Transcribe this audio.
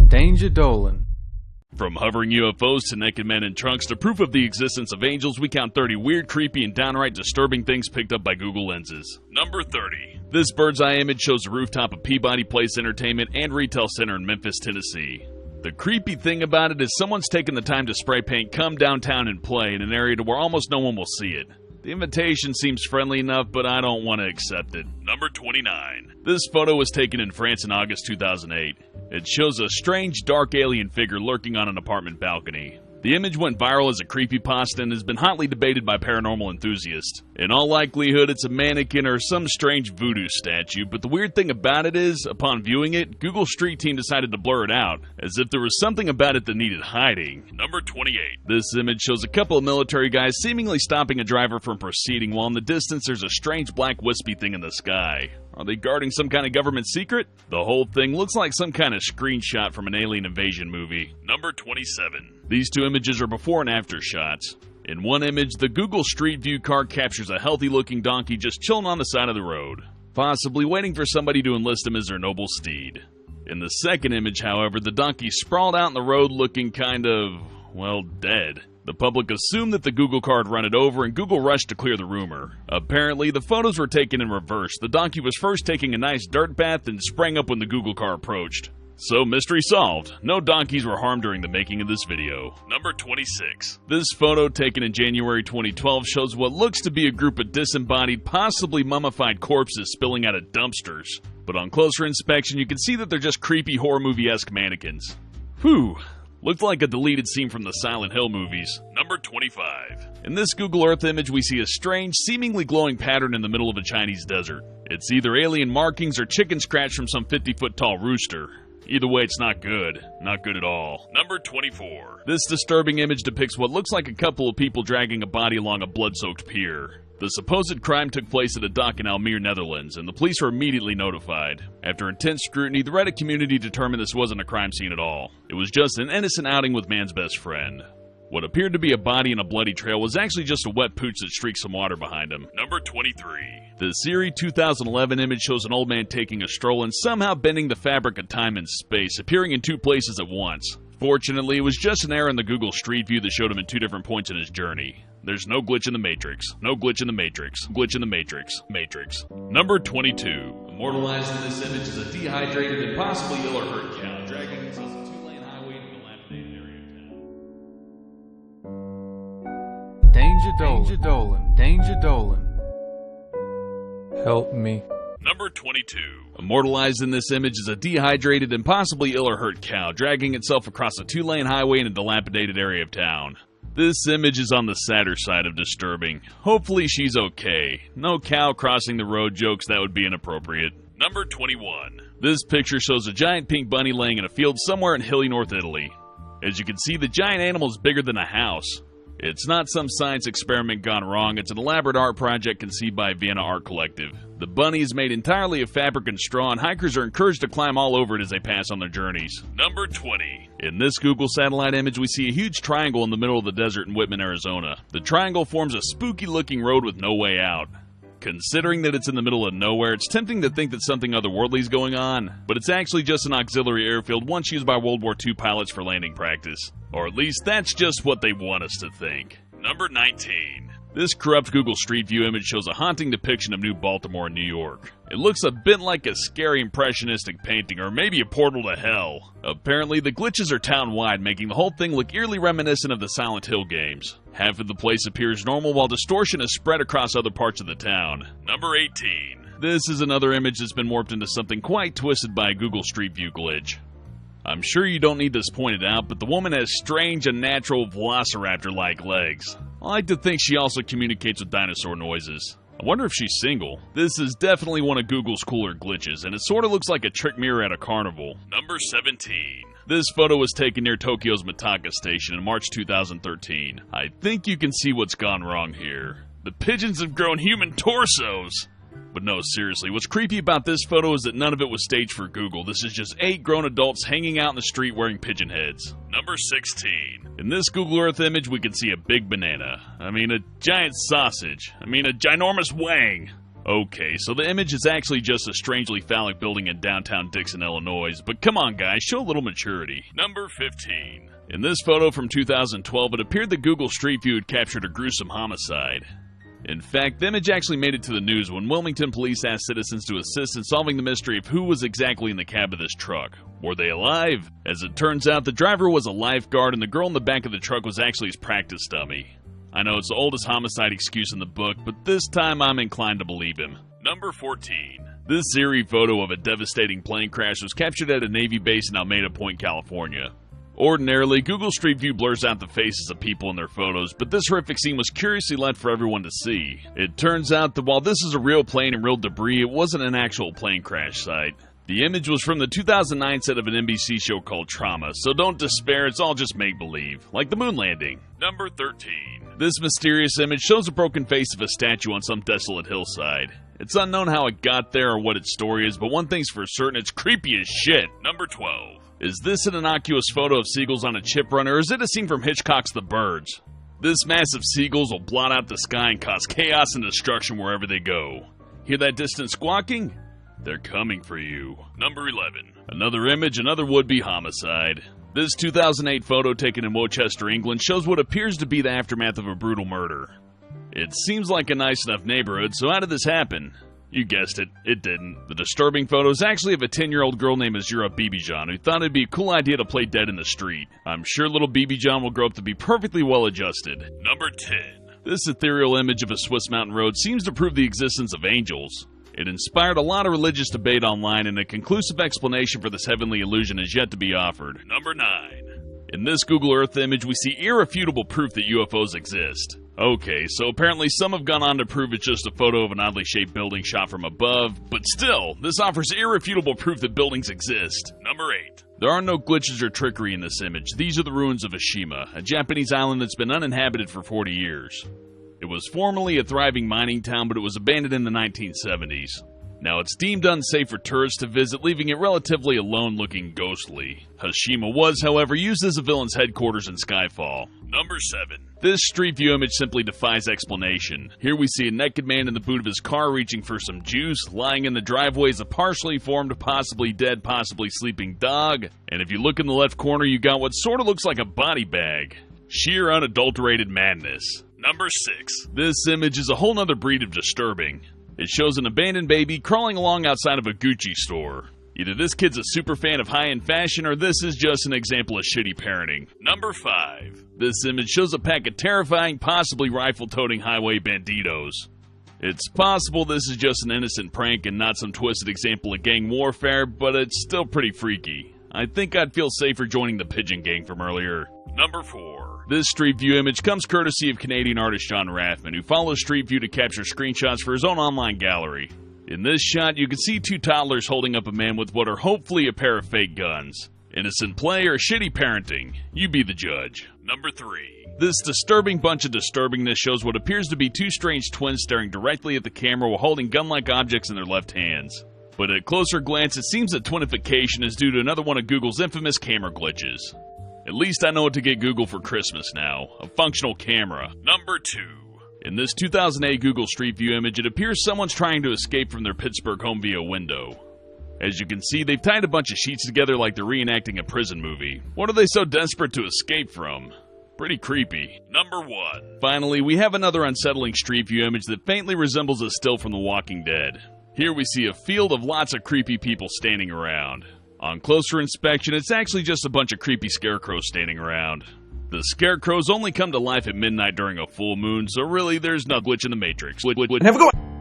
Danger Dolan. From hovering UFOs to naked men in trunks to proof of the existence of angels, we count 30 weird, creepy, and downright disturbing things picked up by Google lenses. Number 30. This bird's eye image shows the rooftop of Peabody Place Entertainment and Retail Center in Memphis, Tennessee. The creepy thing about it is someone's taken the time to spray paint "Come Downtown and Play" in an area to where almost no one will see it. The invitation seems friendly enough, but I don't want to accept it. Number 29. This photo was taken in France in August 2008. It shows a strange, dark alien figure lurking on an apartment balcony. The image went viral as a creepypasta and has been hotly debated by paranormal enthusiasts. In all likelihood, it's a mannequin or some strange voodoo statue, but the weird thing about it is, upon viewing it, Google Street Team decided to blur it out, as if there was something about it that needed hiding. Number 28. This image shows a couple of military guys seemingly stopping a driver from proceeding, while in the distance there's a strange black wispy thing in the sky. Are they guarding some kind of government secret? The whole thing looks like some kind of screenshot from an alien invasion movie. Number 27. These two images are before and after shots. In one image, the Google Street View car captures a healthy-looking donkey just chilling on the side of the road, possibly waiting for somebody to enlist him as their noble steed. In the second image, however, the donkey sprawled out in the road looking kind of, well, dead. The public assumed that the Google car had run it over, and Google rushed to clear the rumor. Apparently, the photos were taken in reverse. The donkey was first taking a nice dirt bath and sprang up when the Google car approached. So, mystery solved. No donkeys were harmed during the making of this video. Number 26. This photo, taken in January 2012, shows what looks to be a group of disembodied, possibly mummified corpses spilling out of dumpsters. But on closer inspection, you can see that they're just creepy horror movie-esque mannequins. Whew. Looked like a deleted scene from the Silent Hill movies. Number 25. In this Google Earth image, we see a strange, seemingly glowing pattern in the middle of a Chinese desert. It's either alien markings or chicken scratch from some 50-foot tall rooster. Either way, it's not good. Not good at all. Number 24. This disturbing image depicts what looks like a couple of people dragging a body along a blood-soaked pier. The supposed crime took place at a dock in Almere, Netherlands, and the police were immediately notified. After intense scrutiny, the Reddit community determined this wasn't a crime scene at all. It was just an innocent outing with man's best friend. What appeared to be a body in a bloody trail was actually just a wet pooch that streaked some water behind him. Number 23. The Siri 2011 image shows an old man taking a stroll and somehow bending the fabric of time and space, appearing in two places at once. Fortunately, it was just an error in the Google Street View that showed him in two different points in his journey. There's no glitch in the Matrix. No glitch in the Matrix. Glitch in the Matrix. Matrix. Number 22. Immortalized in this image is a dehydrated and possibly ill or hurt cow, dragging himself a two-lane highway in a dilapidated area of town. Danger Dolan. Danger Dolan. Help me. Number 22. Immortalized in this image is a dehydrated and possibly ill or hurt cow, dragging itself across a two-lane highway in a dilapidated area of town. This image is on the sadder side of disturbing. Hopefully she's okay. No cow crossing the road jokes, that would be inappropriate. Number 21. This picture shows a giant pink bunny laying in a field somewhere in hilly North Italy. As you can see, the giant animal is bigger than a house. It's not some science experiment gone wrong, it's an elaborate art project conceived by Vienna Art Collective. The bunny is made entirely of fabric and straw, and hikers are encouraged to climb all over it as they pass on their journeys. Number 20. In this Google satellite image, we see a huge triangle in the middle of the desert in Whitman, Arizona. The triangle forms a spooky-looking road with no way out. Considering that it's in the middle of nowhere, it's tempting to think that something otherworldly is going on, but it's actually just an auxiliary airfield once used by World War II pilots for landing practice. Or at least that's just what they want us to think. Number 19. This corrupt Google Street View image shows a haunting depiction of New Baltimore in New York. It looks a bit like a scary impressionistic painting, or maybe a portal to hell. Apparently, the glitches are town-wide, making the whole thing look eerily reminiscent of the Silent Hill games. Half of the place appears normal, while distortion is spread across other parts of the town. Number 18. This is another image that's been warped into something quite twisted by a Google Street View glitch. I'm sure you don't need this pointed out, but the woman has strange, unnatural velociraptor-like legs. I like to think she also communicates with dinosaur noises. I wonder if she's single. This is definitely one of Google's cooler glitches, and it sort of looks like a trick mirror at a carnival. Number 17. This photo was taken near Tokyo's Mitaka Station in March 2013. I think you can see what's gone wrong here. The pigeons have grown human torsos! But no, seriously, what's creepy about this photo is that none of it was staged for Google. This is just 8 grown adults hanging out in the street wearing pigeon heads. Number 16. In this Google Earth image, we can see a big banana. I mean, a giant sausage. I mean, a ginormous wang. Okay, so the image is actually just a strangely phallic building in downtown Dixon, Illinois, but come on guys, show a little maturity. Number 15. In this photo from 2012, it appeared that Google Street View had captured a gruesome homicide. In fact, the image actually made it to the news when Wilmington police asked citizens to assist in solving the mystery of who was exactly in the cab of this truck. Were they alive? As it turns out, the driver was a lifeguard and the girl in the back of the truck was actually his practice dummy. I know it's the oldest homicide excuse in the book, but this time I'm inclined to believe him. Number 14. This eerie photo of a devastating plane crash was captured at a Navy base in Alameda Point, California. Ordinarily, Google Street View blurs out the faces of people in their photos, but this horrific scene was curiously left for everyone to see. It turns out that while this is a real plane and real debris, it wasn't an actual plane crash site. The image was from the 2009 set of an NBC show called Trauma, so don't despair, it's all just make-believe, like the moon landing. Number 13. This mysterious image shows a broken face of a statue on some desolate hillside. It's unknown how it got there or what its story is, but one thing's for certain, it's creepy as shit. Number 12. Is this an innocuous photo of seagulls on a chip run, or is it a scene from Hitchcock's The Birds? This mass of seagulls will blot out the sky and cause chaos and destruction wherever they go. Hear that distant squawking? They're coming for you. Number 11. Another image, another would-be homicide. This 2008 photo taken in Wochester, England shows what appears to be the aftermath of a brutal murder. It seems like a nice enough neighborhood, so how did this happen? You guessed it, it didn't. The disturbing photo is actually of a 10-year-old girl named Azura Bibijan who thought it'd be a cool idea to play dead in the street. I'm sure little Bibijan will grow up to be perfectly well adjusted. Number 10. This ethereal image of a Swiss mountain road seems to prove the existence of angels. It inspired a lot of religious debate online, and a conclusive explanation for this heavenly illusion is yet to be offered. Number 9. In this Google Earth image, we see irrefutable proof that UFOs exist. Okay, so apparently some have gone on to prove it's just a photo of an oddly shaped building shot from above, but still, this offers irrefutable proof that buildings exist. Number 8. There are no glitches or trickery in this image. These are the ruins of Oshima, a Japanese island that's been uninhabited for 40 years. It was formerly a thriving mining town, but it was abandoned in the 1970s. Now it's deemed unsafe for tourists to visit, leaving it relatively alone looking ghostly. Oshima was, however, used as a villain's headquarters in Skyfall. Number 7. This Street View image simply defies explanation. Here we see a naked man in the boot of his car reaching for some juice. Lying in the driveway is a partially formed, possibly dead, possibly sleeping dog. And if you look in the left corner, you got what sort of looks like a body bag. Sheer unadulterated madness. Number 6. This image is a whole nother breed of disturbing. It shows an abandoned baby crawling along outside of a Gucci store. Either this kid's a super fan of high-end fashion, or this is just an example of shitty parenting. Number 5. This image shows a pack of terrifying, possibly rifle-toting highway banditos. It's possible this is just an innocent prank and not some twisted example of gang warfare, but it's still pretty freaky. I think I'd feel safer joining the Pigeon Gang from earlier. Number 4. This Street View image comes courtesy of Canadian artist John Rathman, who follows Street View to capture screenshots for his own online gallery. In this shot, you can see two toddlers holding up a man with what are hopefully a pair of fake guns. Innocent play or shitty parenting? You be the judge. Number 3. This disturbing bunch of disturbingness shows what appears to be two strange twins staring directly at the camera while holding gun-like objects in their left hands. But at closer glance, it seems that twinification is due to another one of Google's infamous camera glitches. At least I know what to get Google for Christmas now, a functional camera. Number 2. In this 2008 Google Street View image, it appears someone's trying to escape from their Pittsburgh home via window. As you can see, they've tied a bunch of sheets together like they're reenacting a prison movie. What are they so desperate to escape from? Pretty creepy. Number 1. Finally, we have another unsettling Street View image that faintly resembles a still from The Walking Dead. Here we see a field of lots of creepy people standing around. On closer inspection, it's actually just a bunch of creepy scarecrows standing around. The scarecrows only come to life at midnight during a full moon, so really there's no glitch in the Matrix. Have a go.